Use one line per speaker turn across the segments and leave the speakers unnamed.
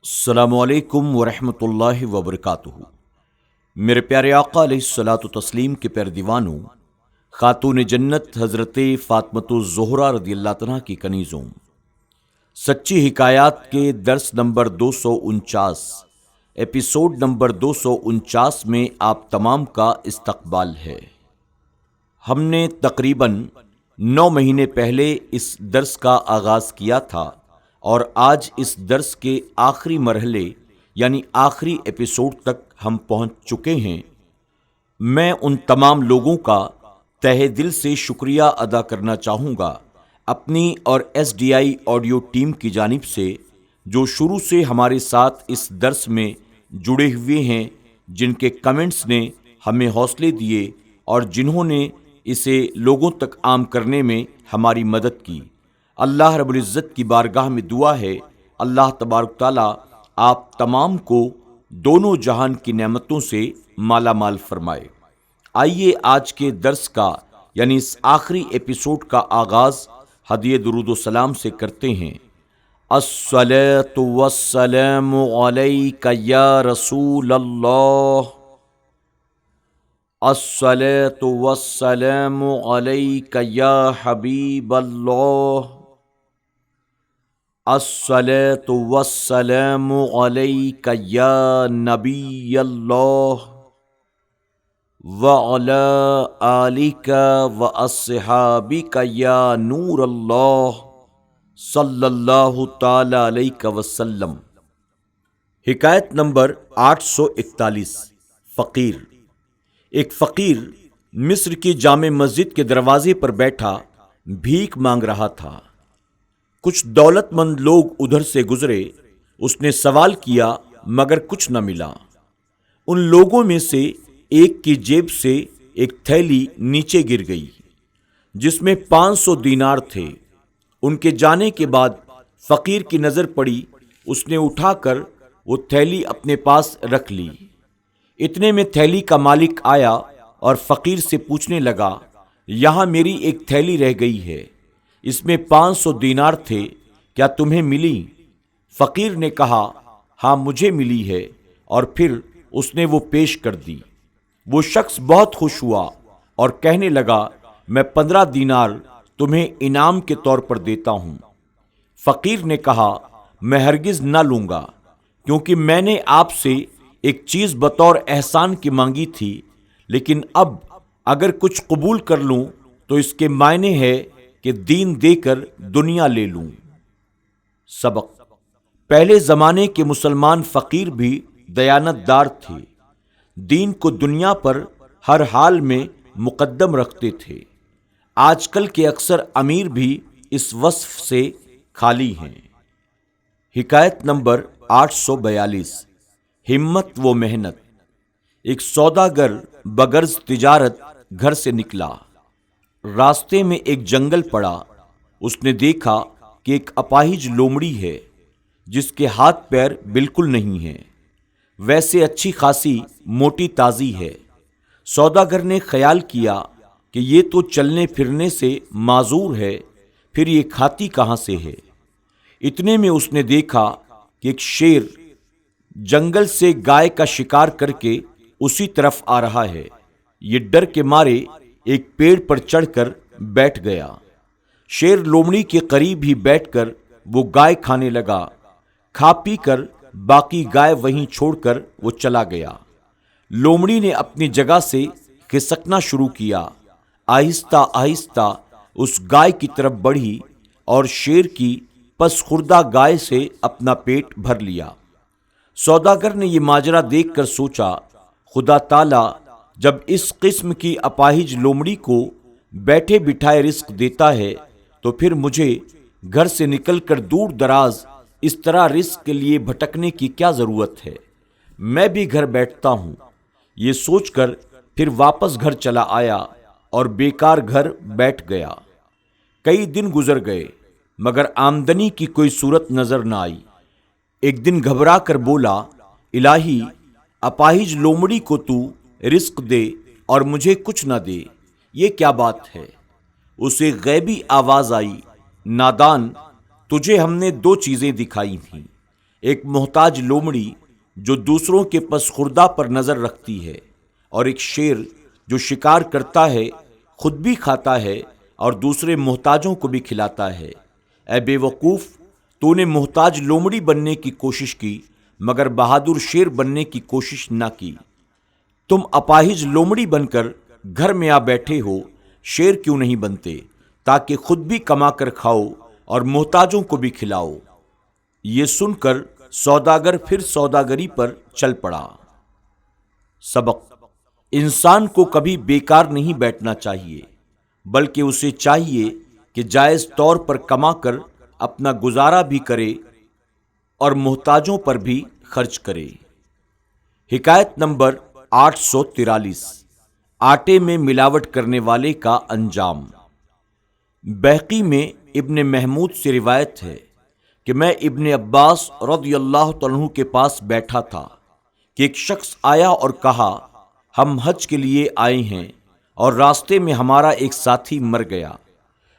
السلام علیکم ورحمۃ اللہ وبرکاتہ۔ میرے پیارے آقا علیہ الصلاۃ والتسلیم کے پیارے دیوانوں، خاتون جنت حضرت فاطمۃ الزہرا رضی اللہ عنہا کی کنیزوں، سچی حکایات کے درس نمبر 249 ایپیسوڈ نمبر 249 میں آپ تمام کا استقبال ہے۔ ہم نے تقریباً 9 مہینے پہلے اس درس کا آغاز کیا تھا اور آج اس درس کے آخری مرحلے یعنی آخری ایپیسوڈ تک ہم پہنچ چکے ہیں۔ میں ان تمام لوگوں کا تہہ دل سے شکریہ ادا کرنا چاہوں گا اپنی اور SDI آڈیو ٹیم کی جانب سے، جو شروع سے ہمارے ساتھ اس درس میں جڑے ہوئے ہیں، جن کے کمنٹس نے ہمیں حوصلے دیے اور جنہوں نے اسے لوگوں تک عام کرنے میں ہماری مدد کی۔ اللہ رب العزت کی بارگاہ میں دعا ہے، اللہ تبارک تعالیٰ آپ تمام کو دونوں جہان کی نعمتوں سے مالا مال فرمائے۔ آئیے آج کے درس کا یعنی اس آخری ایپیسوڈ کا آغاز ہدیہ درود و سلام سے کرتے ہیں۔ الصلاۃ والسلام علیک یا رسول اللہ، الصلاۃ والسلام علیک یا حبیب اللہ، الصلاۃ والسلام علیک یا نبی اللہ، وعلی آلک واصحابک یا نور اللہ، صلی اللہ تعالی علیہ وسلم۔ حکایت نمبر 841۔ فقیر۔ ایک فقیر مصر کی جامع مسجد کے دروازے پر بیٹھا بھیک مانگ رہا تھا۔ کچھ دولت مند لوگ ادھر سے گزرے، اس نے سوال کیا مگر کچھ نہ ملا۔ ان لوگوں میں سے ایک کی جیب سے ایک تھیلی نیچے گر گئی جس میں 500 دینار تھے۔ ان کے جانے کے بعد فقیر کی نظر پڑی، اس نے اٹھا کر وہ تھیلی اپنے پاس رکھ لی۔ اتنے میں تھیلی کا مالک آیا اور فقیر سے پوچھنے لگا، یہاں میری ایک تھیلی رہ گئی ہے، اس میں 500 دینار تھے، کیا تمہیں ملی؟ فقیر نے کہا، ہاں مجھے ملی ہے، اور پھر اس نے وہ پیش کر دی۔ وہ شخص بہت خوش ہوا اور کہنے لگا، میں 15 دینار تمہیں انعام کے طور پر دیتا ہوں۔ فقیر نے کہا، میں ہرگز نہ لوں گا، کیونکہ میں نے آپ سے ایک چیز بطور احسان کی مانگی تھی، لیکن اب اگر کچھ قبول کر لوں تو اس کے معنی ہے کہ دین دے کر دنیا لے لوں۔ سبق: پہلے زمانے کے مسلمان فقیر بھی دیانت دار تھے، دین کو دنیا پر ہر حال میں مقدم رکھتے تھے۔ آج کل کے اکثر امیر بھی اس وصف سے خالی ہیں۔ حکایت نمبر 842۔ ہمت و محنت۔ ایک سوداگر بغرض تجارت گھر سے نکلا۔ راستے میں ایک جنگل پڑا۔ اس نے دیکھا کہ ایک اپاہج لومڑی ہے جس کے ہاتھ پیر بالکل نہیں ہیں، ویسے اچھی خاصی موٹی تازی ہے۔ سوداگر نے خیال کیا کہ یہ تو چلنے پھرنے سے معذور ہے، پھر یہ کھاتی کہاں سے ہے؟ اتنے میں اس نے دیکھا کہ ایک شیر جنگل سے گائے کا شکار کر کے اسی طرف آ رہا ہے۔ یہ ڈر کے مارے ایک پیڑ پر چڑھ کر بیٹھ گیا۔ شیر لومڑی کے قریب ہی بیٹھ کر وہ گائے کھانے لگا۔ کھا پی کر باقی گائے وہیں چھوڑ کر وہ چلا گیا۔ لومڑی نے اپنی جگہ سے کھسکنا شروع کیا۔ آہستہ آہستہ اس گائے کی طرف بڑھی اور شیر کی پس خوردہ گائے سے اپنا پیٹ بھر لیا۔ سوداگر نے یہ ماجرا دیکھ کر سوچا، خدا تعالیٰ جب اس قسم کی اپاہج لومڑی کو بیٹھے بٹھائے رزق دیتا ہے تو پھر مجھے گھر سے نکل کر دور دراز اس طرح رزق کے لیے بھٹکنے کی کیا ضرورت ہے؟ میں بھی گھر بیٹھتا ہوں۔ یہ سوچ کر پھر واپس گھر چلا آیا اور بیکار گھر بیٹھ گیا۔ کئی دن گزر گئے مگر آمدنی کی کوئی صورت نظر نہ آئی۔ ایک دن گھبرا کر بولا، الہی اپاہج لومڑی کو تو رزق دے اور مجھے کچھ نہ دے، یہ کیا بات ہے؟ اسے غیبی آواز آئی، نادان، تجھے ہم نے 2 چیزیں دکھائی تھیں، ایک محتاج لومڑی جو دوسروں کے پسخوردہ پر نظر رکھتی ہے، اور ایک شیر جو شکار کرتا ہے، خود بھی کھاتا ہے اور دوسرے محتاجوں کو بھی کھلاتا ہے۔ اے بے وقوف، تو نے محتاج لومڑی بننے کی کوشش کی مگر بہادر شیر بننے کی کوشش نہ کی۔ تم اپاہج لومڑی بن کر گھر میں آ بیٹھے ہو، شیر کیوں نہیں بنتے تاکہ خود بھی کما کر کھاؤ اور محتاجوں کو بھی کھلاؤ؟ یہ سن کر سوداگر پھر سوداگری پر چل پڑا۔ سبق: انسان کو کبھی بیکار نہیں بیٹھنا چاہیے، بلکہ اسے چاہیے کہ جائز طور پر کما کر اپنا گزارا بھی کرے اور محتاجوں پر بھی خرچ کرے۔ حکایت نمبر 843، آٹے میں ملاوٹ کرنے والے کا انجام۔ بہقی میں ابن محمود سے روایت ہے کہ میں ابن عباس رضی اللہ عنہ کے پاس بیٹھا تھا کہ ایک شخص آیا اور کہا، ہم حج کے لیے آئے ہیں اور راستے میں ہمارا ایک ساتھی مر گیا۔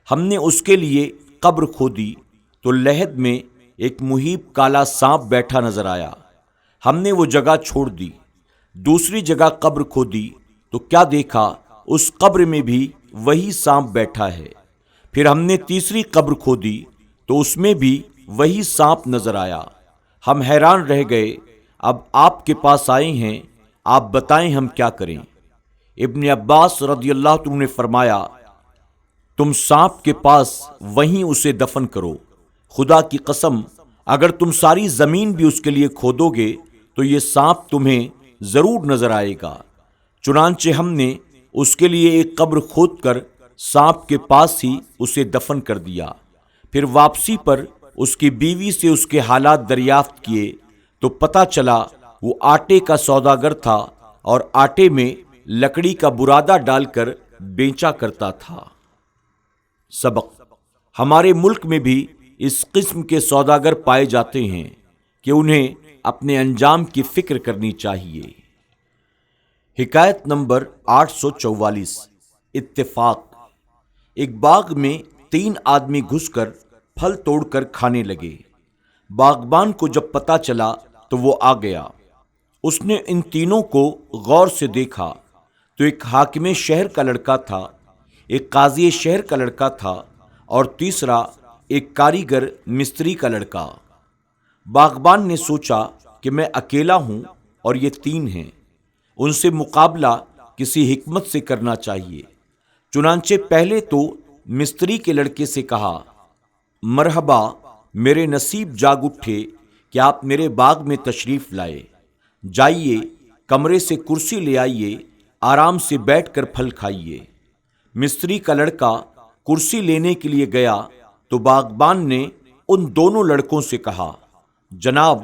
ہم نے اس کے لیے قبر کھودی تو لحد میں ایک مہیب کالا سانپ بیٹھا نظر آیا۔ ہم نے وہ جگہ چھوڑ دی۔ دوسری جگہ قبر کھودی تو کیا دیکھا، اس قبر میں بھی وہی سانپ بیٹھا ہے۔ پھر ہم نے تیسری قبر کھودی تو اس میں بھی وہی سانپ نظر آیا۔ ہم حیران رہ گئے۔ اب آپ کے پاس آئے ہیں، آپ بتائیں ہم کیا کریں؟ ابن عباس رضی اللہ عنہ نے فرمایا، تم سانپ کے پاس وہیں اسے دفن کرو۔ خدا کی قسم، اگر تم ساری زمین بھی اس کے لیے کھودو گے تو یہ سانپ تمہیں ضرور نظر آئے گا۔ چنانچہ ہم نے اس کے لیے ایک قبر کھود کر سانپ کے پاس ہی اسے دفن کر دیا۔ پھر واپسی پر اس کی بیوی سے اس کے حالات دریافت کیے تو پتہ چلا وہ آٹے کا سوداگر تھا اور آٹے میں لکڑی کا برادہ ڈال کر بیچا کرتا تھا۔ سبق: ہمارے ملک میں بھی اس قسم کے سوداگر پائے جاتے ہیں کہ انہیں اپنے انجام کی فکر کرنی چاہیے۔ حکایت نمبر 844، اتفاق۔ ایک باغ میں 3 آدمی گھس کر پھل توڑ کر کھانے لگے۔ باغبان کو جب پتہ چلا تو وہ آ گیا۔ اس نے ان تینوں کو غور سے دیکھا تو ایک حاکم شہر کا لڑکا تھا، ایک قاضی شہر کا لڑکا تھا اور تیسرا ایک کاریگر مستری کا لڑکا۔ باغبان نے سوچا کہ میں اکیلا ہوں اور یہ 3 ہیں، ان سے مقابلہ کسی حکمت سے کرنا چاہیے۔ چنانچہ پہلے تو مستری کے لڑکے سے کہا، مرحبا، میرے نصیب جاگ اٹھے کہ آپ میرے باغ میں تشریف لائے۔ جائیے، کمرے سے کرسی لے آئیے، آرام سے بیٹھ کر پھل کھائیے۔ مستری کا لڑکا کرسی لینے کے لیے گیا تو باغبان نے ان دونوں لڑکوں سے کہا، جناب،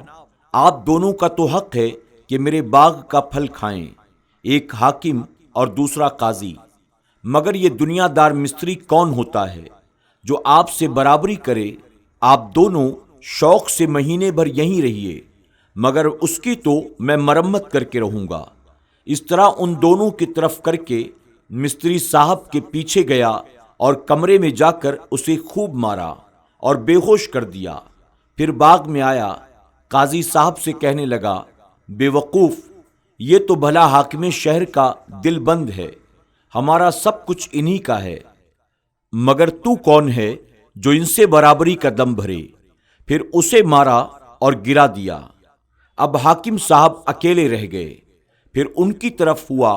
آپ دونوں کا تو حق ہے کہ میرے باغ کا پھل کھائیں، ایک حاکم اور دوسرا قاضی، مگر یہ دنیا دار مستری کون ہوتا ہے جو آپ سے برابری کرے؟ آپ دونوں شوق سے مہینے بھر یہیں رہیے، مگر اس کی تو میں مرمت کر کے رہوں گا۔ اس طرح ان دونوں کی طرف کر کے مستری صاحب کے پیچھے گیا اور کمرے میں جا کر اسے خوب مارا اور بے ہوش کر دیا۔ پھر باغ میں آیا، قاضی صاحب سے کہنے لگا، بے وقوف، یہ تو بھلا حاکم شہر کا دل بند ہے، ہمارا سب کچھ انہی کا ہے، مگر تو کون ہے جو ان سے برابری کا دم بھرے؟ پھر اسے مارا اور گرا دیا۔ اب حاکم صاحب اکیلے رہ گئے۔ پھر ان کی طرف ہوا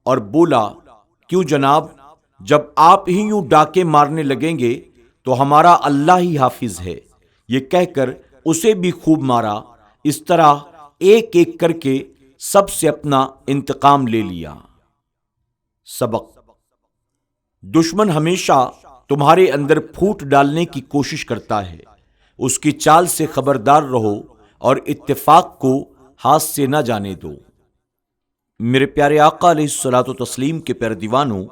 اور بولا، کیوں جناب، جب آپ ہی یوں ڈاکے مارنے لگیں گے تو ہمارا اللہ ہی حافظ ہے۔ یہ کہہ کر اسے بھی خوب مارا۔ اس طرح ایک ایک کر کے سب سے اپنا انتقام لے لیا۔ سبق: دشمن ہمیشہ تمہارے اندر پھوٹ ڈالنے کی کوشش کرتا ہے، اس کی چال سے خبردار رہو اور اتفاق کو ہاتھ سے نہ جانے دو۔ میرے پیارے آقا علیہ الصلوۃ والتسلیم کے پیارے دیوانوں،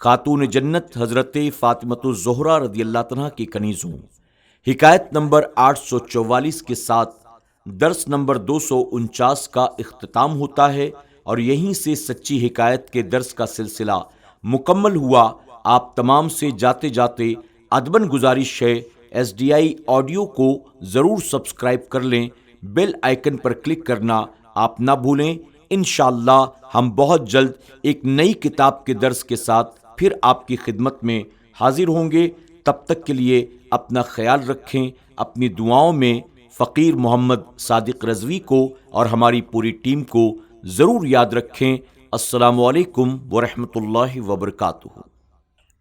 خاتون جنت حضرت فاطمۃ الزہرا رضی اللہ عنہا کی کنیزوں، حکایت نمبر 844 کے ساتھ درس نمبر 249 کا اختتام ہوتا ہے اور یہیں سے سچی حکایت کے درس کا سلسلہ مکمل ہوا۔ آپ تمام سے جاتے جاتے ادباً گزارش ہے، SDI آڈیو کو ضرور سبسکرائب کر لیں، بیل آئکن پر کلک کرنا آپ نہ بھولیں۔ انشاءاللہ ہم بہت جلد ایک نئی کتاب کے درس کے ساتھ پھر آپ کی خدمت میں حاضر ہوں گے۔ تب تک کے لیے اپنا خیال رکھیں، اپنی دعاؤں میں فقیر محمد صادق رضوی کو اور ہماری پوری ٹیم کو ضرور یاد رکھیں۔ السلام علیکم ورحمۃ اللہ وبرکاتہ۔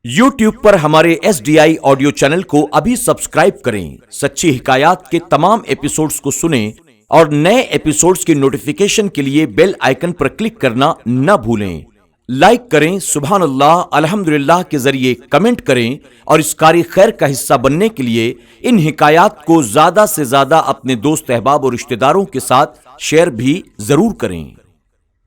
یوٹیوب پر ہمارے SDI آڈیو چینل کو ابھی سبسکرائب کریں، سچی حکایات کے تمام ایپیسوڈز کو سنیں اور نئے ایپیسوڈز کی نوٹیفیکیشن کے لیے بیل آئکن پر کلک کرنا نہ بھولیں۔ لائک کریں، سبحان اللہ، الحمدللہ کے ذریعے کمنٹ کریں اور اس کاری خیر کا حصہ بننے کے لیے ان حکایات کو زیادہ سے زیادہ اپنے دوست احباب اور رشتہ داروں کے ساتھ شیئر بھی ضرور کریں۔